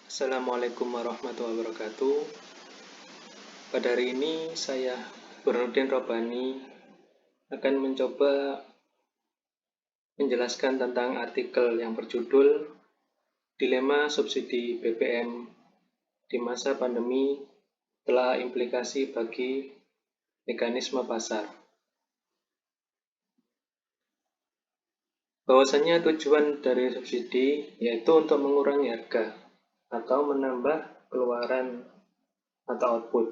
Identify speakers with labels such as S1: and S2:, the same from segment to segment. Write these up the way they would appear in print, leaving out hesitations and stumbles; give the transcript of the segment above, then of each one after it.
S1: Assalamualaikum warahmatullahi wabarakatuh. Pada hari ini saya Burhanuddin Robani akan mencoba menjelaskan tentang artikel yang berjudul Dilema Subsidi BBM di masa pandemi telah implikasi bagi mekanisme pasar. Bahwasanya tujuan dari subsidi yaitu untuk mengurangi harga atau menambah keluaran atau output.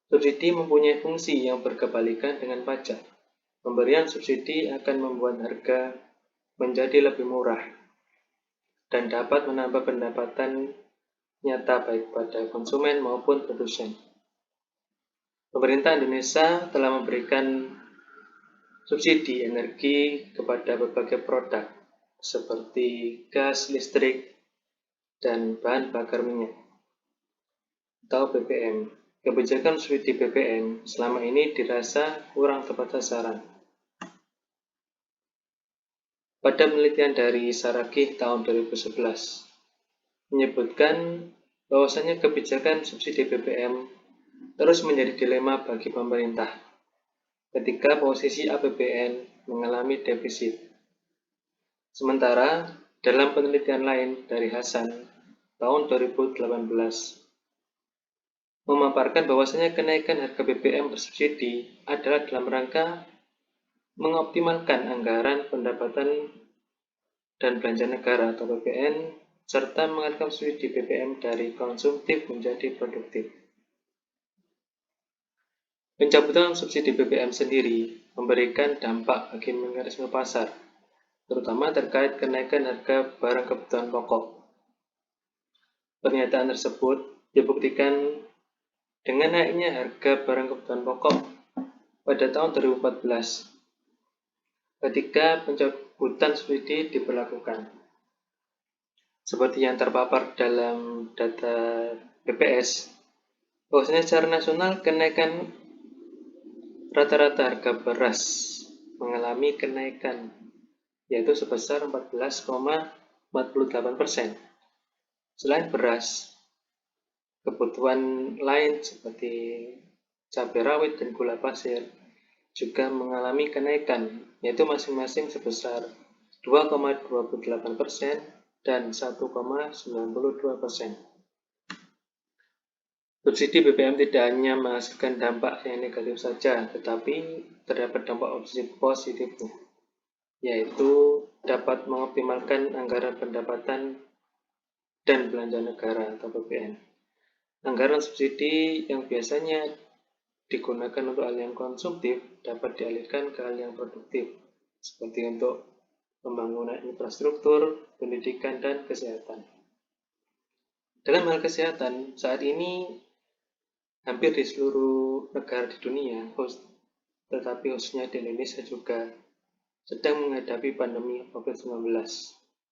S1: Subsidi mempunyai fungsi yang berkebalikan dengan pajak. Pemberian subsidi akan membuat harga menjadi lebih murah dan dapat menambah pendapatan nyata baik pada konsumen maupun produsen. Pemerintah Indonesia telah memberikan subsidi energi kepada berbagai produk seperti gas, listrik, dan bahan bakar minyak atau BBM. Kebijakan subsidi BBM selama ini dirasa kurang tepat sasaran. Pada penelitian dari Saragih tahun 2011 menyebutkan bahwasanya kebijakan subsidi BBM terus menjadi dilema bagi pemerintah ketika posisi APBN mengalami defisit. Sementara dalam penelitian lain dari Hasan tahun 2018 memaparkan bahwasanya kenaikan harga BBM bersubsidi adalah dalam rangka mengoptimalkan anggaran pendapatan dan belanja negara atau APBN serta mengalihkan subsidi BBM dari konsumtif menjadi produktif. Pencabutan subsidi BBM sendiri memberikan dampak bagi mekanisme pasar, terutama terkait kenaikan harga barang kebutuhan pokok. Pernyataan tersebut dibuktikan dengan naiknya harga barang kebutuhan pokok pada tahun 2014 ketika pencabutan subsidi diberlakukan. Seperti yang terpapar dalam data BPS, bahwasanya secara nasional kenaikan rata-rata harga beras mengalami kenaikan yaitu sebesar 14,48%. Selain beras, kebutuhan lain seperti cabai rawit dan gula pasir juga mengalami kenaikan yaitu masing-masing sebesar 2,28% dan 1,92%. Subsidi BBM tidak hanya menghasilkan dampak yang negatif saja, tetapi terdapat dampak positifnya, yaitu dapat mengoptimalkan anggaran pendapatan dan belanja negara atau APBN. Anggaran subsidi yang biasanya digunakan untuk hal yang konsumtif dapat dialihkan ke hal yang produktif, seperti untuk pembangunan infrastruktur, pendidikan, dan kesehatan. Dalam hal kesehatan, saat ini hampir di seluruh negara di dunia, tetapi khususnya di Indonesia juga sedang menghadapi pandemi COVID-19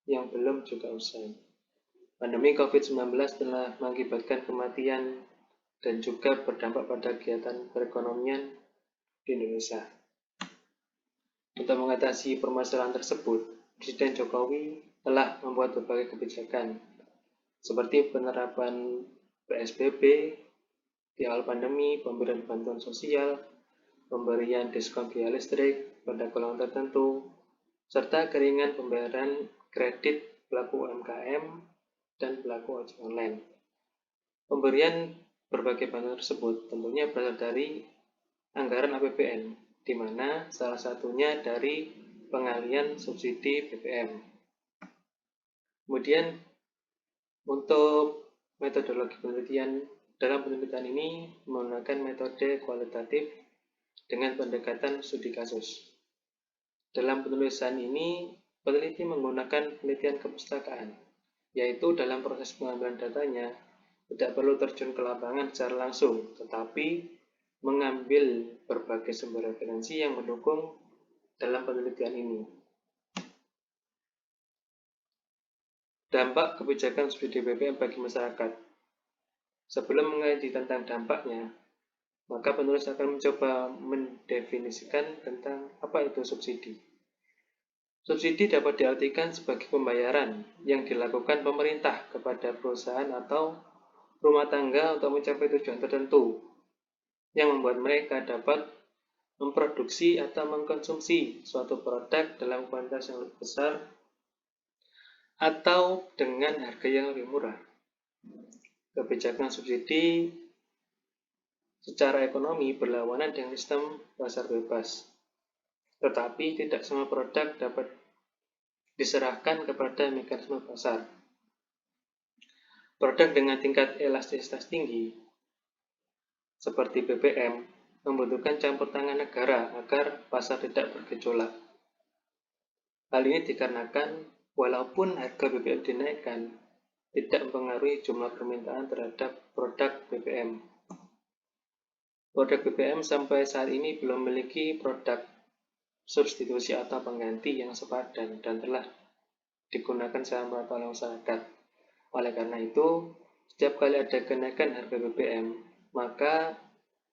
S1: yang belum juga usai. Pandemi COVID-19 telah mengakibatkan kematian dan juga berdampak pada kegiatan perekonomian di Indonesia. Untuk mengatasi permasalahan tersebut, Presiden Jokowi telah membuat berbagai kebijakan seperti penerapan PSBB di awal pandemi, pemberian bantuan sosial, pemberian diskon biaya listrik pada golongan tertentu, serta keringan pembayaran kredit pelaku UMKM dan pelaku ojek online. Pemberian berbagai bantuan tersebut tentunya berasal dari anggaran APBN, di mana salah satunya dari pengalihan subsidi BBM. Kemudian untuk metodologi penelitian, dalam penelitian ini menggunakan metode kualitatif dengan pendekatan studi kasus. Dalam penulisan ini, peneliti menggunakan penelitian kepustakaan, yaitu dalam proses pengambilan datanya tidak perlu terjun ke lapangan secara langsung, tetapi mengambil berbagai sumber referensi yang mendukung dalam penelitian ini. Dampak kebijakan subsidi BBM bagi masyarakat. Sebelum mengkaji tentang dampaknya, maka penulis akan mencoba mendefinisikan tentang apa itu subsidi. Subsidi dapat diartikan sebagai pembayaran yang dilakukan pemerintah kepada perusahaan atau rumah tangga untuk mencapai tujuan tertentu yang membuat mereka dapat memproduksi atau mengkonsumsi suatu produk dalam kuantitas yang lebih besar atau dengan harga yang lebih murah. Kebijakan subsidi secara ekonomi berlawanan dengan sistem pasar bebas, tetapi tidak semua produk dapat diserahkan kepada mekanisme pasar. Produk dengan tingkat elastisitas tinggi, seperti BBM, membutuhkan campur tangan negara agar pasar tidak bergejolak. Hal ini dikarenakan walaupun harga BBM dinaikkan, tidak mempengaruhi jumlah permintaan terhadap produk BBM. Produk BBM sampai saat ini belum memiliki produk substitusi atau pengganti yang sepadan dan telah digunakan secara merata oleh masyarakat. Oleh karena itu, setiap kali ada kenaikan harga BBM, maka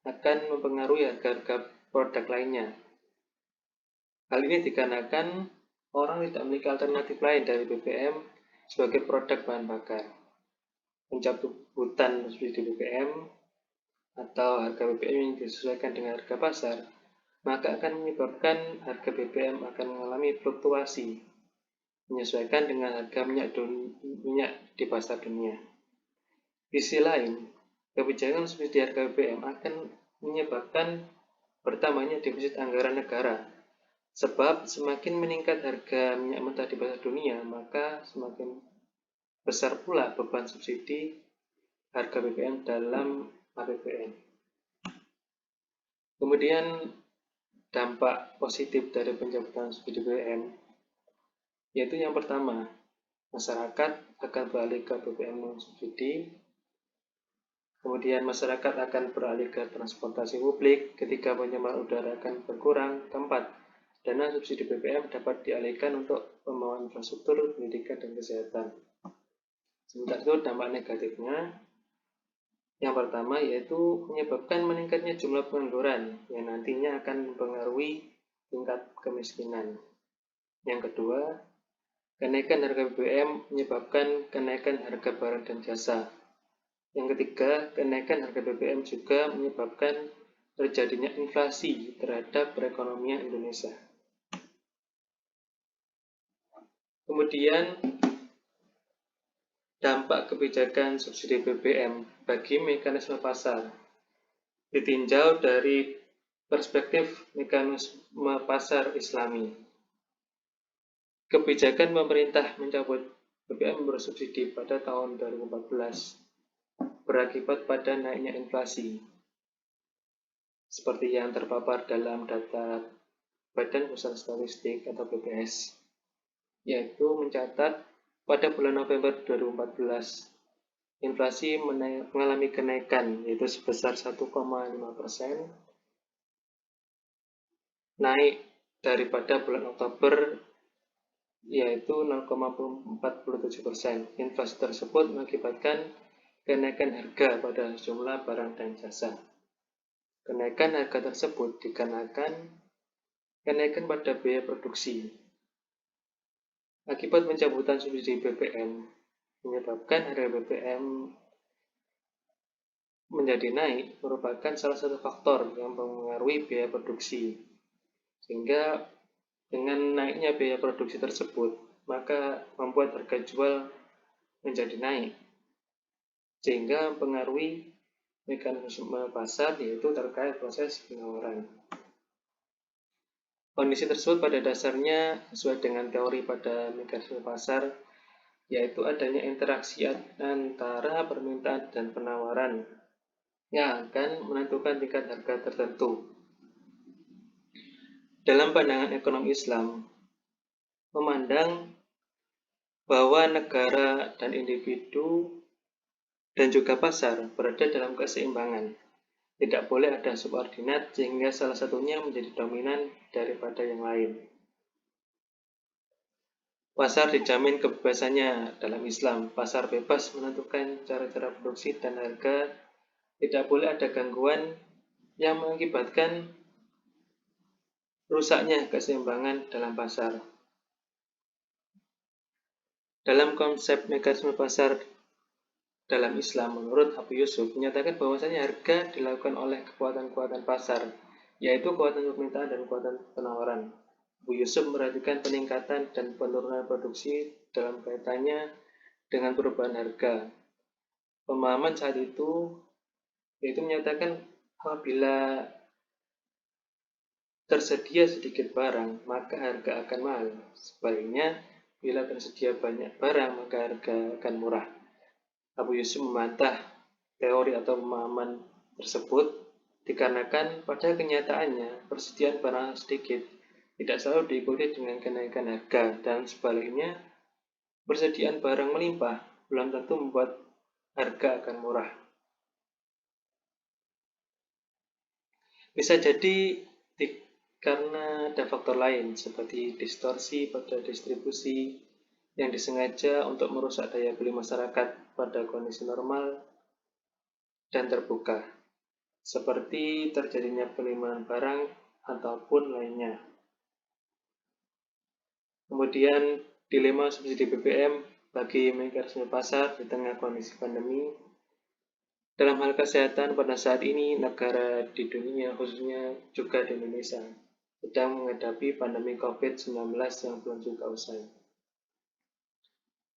S1: akan mempengaruhi harga-harga produk lainnya. Hal ini dikarenakan orang tidak memiliki alternatif lain dari BBM sebagai produk bahan bakar. Pencabutan subsidi BBM atau harga BBM yang disesuaikan dengan harga pasar, maka akan menyebabkan harga BBM akan mengalami fluktuasi menyesuaikan dengan harga minyak di pasar dunia. Di sisi lain, kebijakan subsidi harga BBM akan menyebabkan bertambahnya defisit anggaran negara. Sebab semakin meningkat harga minyak mentah di pasar dunia, maka semakin besar pula beban subsidi harga BBM dalam APBN. Kemudian dampak positif dari pencabutan subsidi BBM, yaitu yang pertama, masyarakat akan beralih ke BBM non-subsidi. Kemudian masyarakat akan beralih ke transportasi publik ketika pencemaran udara akan berkurang. Keempat, dana subsidi BBM dapat dialihkan untuk pembangunan infrastruktur, pendidikan, dan kesehatan. Sementara itu dampak negatifnya, yang pertama yaitu menyebabkan meningkatnya jumlah pengangguran yang nantinya akan mempengaruhi tingkat kemiskinan. Yang kedua, kenaikan harga BBM menyebabkan kenaikan harga barang dan jasa. Yang ketiga, kenaikan harga BBM juga menyebabkan terjadinya inflasi terhadap perekonomian Indonesia. Kemudian, dampak kebijakan subsidi BBM bagi mekanisme pasar ditinjau dari perspektif mekanisme pasar Islami. Kebijakan pemerintah mencabut BBM bersubsidi pada tahun 2014 berakibat pada naiknya inflasi, seperti yang terpapar dalam data Badan Pusat Statistik atau BPS, yaitu mencatat pada bulan November 2014, inflasi mengalami kenaikan, yaitu sebesar 1,5%, naik daripada bulan Oktober, yaitu 0,47%. Inflasi tersebut mengakibatkan kenaikan harga pada sejumlah barang dan jasa. Kenaikan harga tersebut dikarenakan kenaikan pada biaya produksi. Akibat pencabutan subsidi BBM menyebabkan harga BBM menjadi naik merupakan salah satu faktor yang mempengaruhi biaya produksi. Sehingga dengan naiknya biaya produksi tersebut, maka membuat harga jual menjadi naik. Sehingga mempengaruhi mekanisme pasar, yaitu terkait proses penawaran. Kondisi tersebut pada dasarnya sesuai dengan teori pada mekanisme pasar, yaitu adanya interaksi antara permintaan dan penawaran yang akan menentukan tingkat harga tertentu. Dalam pandangan ekonomi Islam, memandang bahwa negara dan individu dan juga pasar berada dalam keseimbangan. Tidak boleh ada subordinat sehingga salah satunya menjadi dominan daripada yang lain. Pasar dijamin kebebasannya dalam Islam. Pasar bebas menentukan cara-cara produksi dan harga. Tidak boleh ada gangguan yang mengakibatkan rusaknya keseimbangan dalam pasar. Dalam konsep mekanisme pasar dalam Islam, menurut Abu Yusuf, menyatakan bahwasanya harga dilakukan oleh kekuatan-kekuatan pasar, yaitu kekuatan permintaan dan kekuatan penawaran. Abu Yusuf merhatikan peningkatan dan penurunan produksi dalam kaitannya dengan perubahan harga. Pemahaman saat itu yaitu menyatakan apabila tersedia sedikit barang, maka harga akan mahal. Sebaliknya, bila tersedia banyak barang, maka harga akan murah. Abu Yusuf membantah teori atau pemahaman tersebut dikarenakan pada kenyataannya persediaan barang sedikit tidak selalu diikuti dengan kenaikan harga, dan sebaliknya persediaan barang melimpah belum tentu membuat harga akan murah. Bisa jadi karena ada faktor lain seperti distorsi pada distribusi yang disengaja untuk merusak daya beli masyarakat pada kondisi normal dan terbuka, seperti terjadinya penerimaan barang ataupun lainnya. Kemudian dilema subsidi BBM bagi mekanisme pasar di tengah kondisi pandemi. Dalam hal kesehatan pada saat ini, negara di dunia, khususnya juga di Indonesia, sedang menghadapi pandemi COVID-19 yang belum juga usai.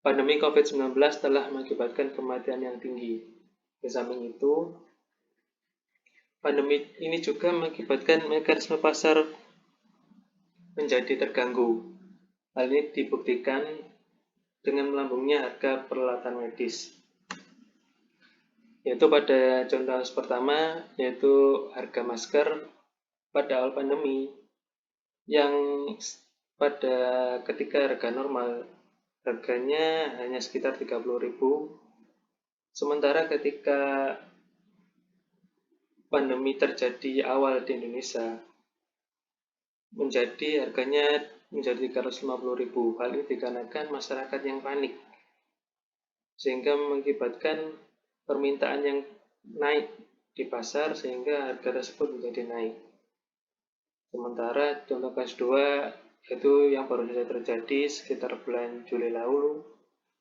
S1: Pandemi COVID-19 telah mengakibatkan kematian yang tinggi. Di samping itu, pandemi ini juga mengakibatkan mekanisme pasar menjadi terganggu. Hal ini dibuktikan dengan melambungnya harga peralatan medis. Yaitu pada contoh pertama, yaitu harga masker pada awal pandemi, yang pada ketika harga normal harganya hanya sekitar 30.000, sementara ketika pandemi terjadi awal di Indonesia harganya menjadi 350.000. Hal ini dikarenakan masyarakat yang panik, sehingga mengakibatkan permintaan yang naik di pasar sehingga harga tersebut menjadi naik. Sementara contoh kasus 2 yaitu yang baru saja terjadi sekitar bulan Juli lalu,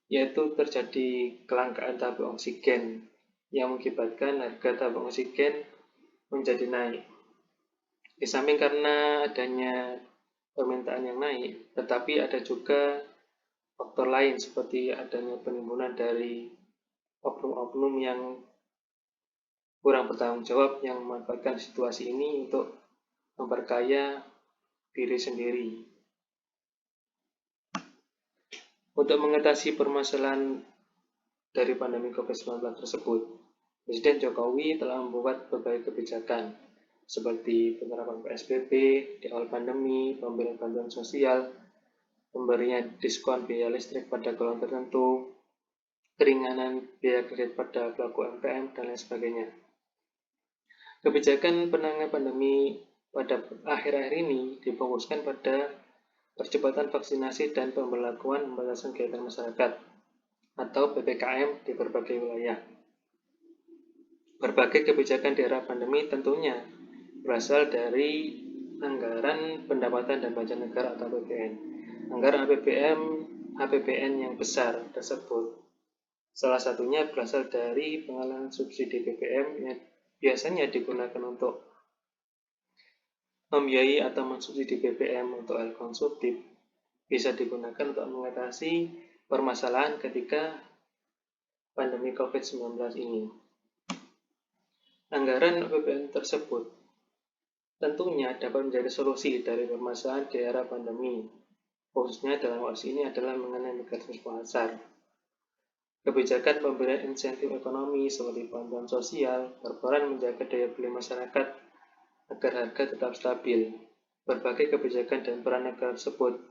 S1: yaitu terjadi kelangkaan tabung oksigen yang mengakibatkan harga tabung oksigen menjadi naik. Di samping karena adanya permintaan yang naik, tetapi ada juga faktor lain seperti adanya penimbunan dari oknum-oknum yang kurang bertanggung jawab yang memanfaatkan situasi ini untuk memperkaya diri sendiri. Untuk mengatasi permasalahan dari pandemi COVID-19 tersebut, Presiden Jokowi telah membuat berbagai kebijakan seperti penerapan PSBB di awal pandemi, pemberian bantuan sosial, pemberian diskon biaya listrik pada golongan tertentu, keringanan biaya kredit pada pelaku UMKM, dan lain sebagainya. Kebijakan penanganan pandemi pada akhir-akhir ini difokuskan pada percepatan vaksinasi dan pemberlakuan pembatasan kegiatan masyarakat atau PPKM di berbagai wilayah. Berbagai kebijakan di era pandemi tentunya berasal dari anggaran pendapatan dan belanja negara atau APBN. Anggaran APBN yang besar tersebut salah satunya berasal dari pengalihan subsidi BBM yang biasanya digunakan untuk membiayai atau mensubsidi BBM untuk hal konsumtif, bisa digunakan untuk mengatasi permasalahan ketika pandemi COVID-19 ini. Anggaran APBN tersebut tentunya dapat menjadi solusi dari permasalahan di era pandemi, khususnya dalam kasus ini adalah mengenai mekanisme pasar. Kebijakan pemberian insentif ekonomi seperti bantuan sosial berperan menjaga daya beli masyarakat agar harga tetap stabil. Berbagai kebijakan dan peran negara tersebut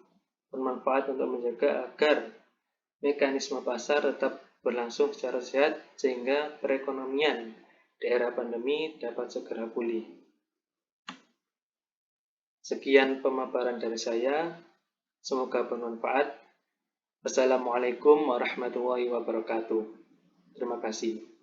S1: bermanfaat untuk menjaga agar mekanisme pasar tetap berlangsung secara sehat sehingga perekonomian di era pandemi dapat segera pulih. Sekian pemaparan dari saya, semoga bermanfaat. Wassalamualaikum warahmatullahi wabarakatuh. Terima kasih.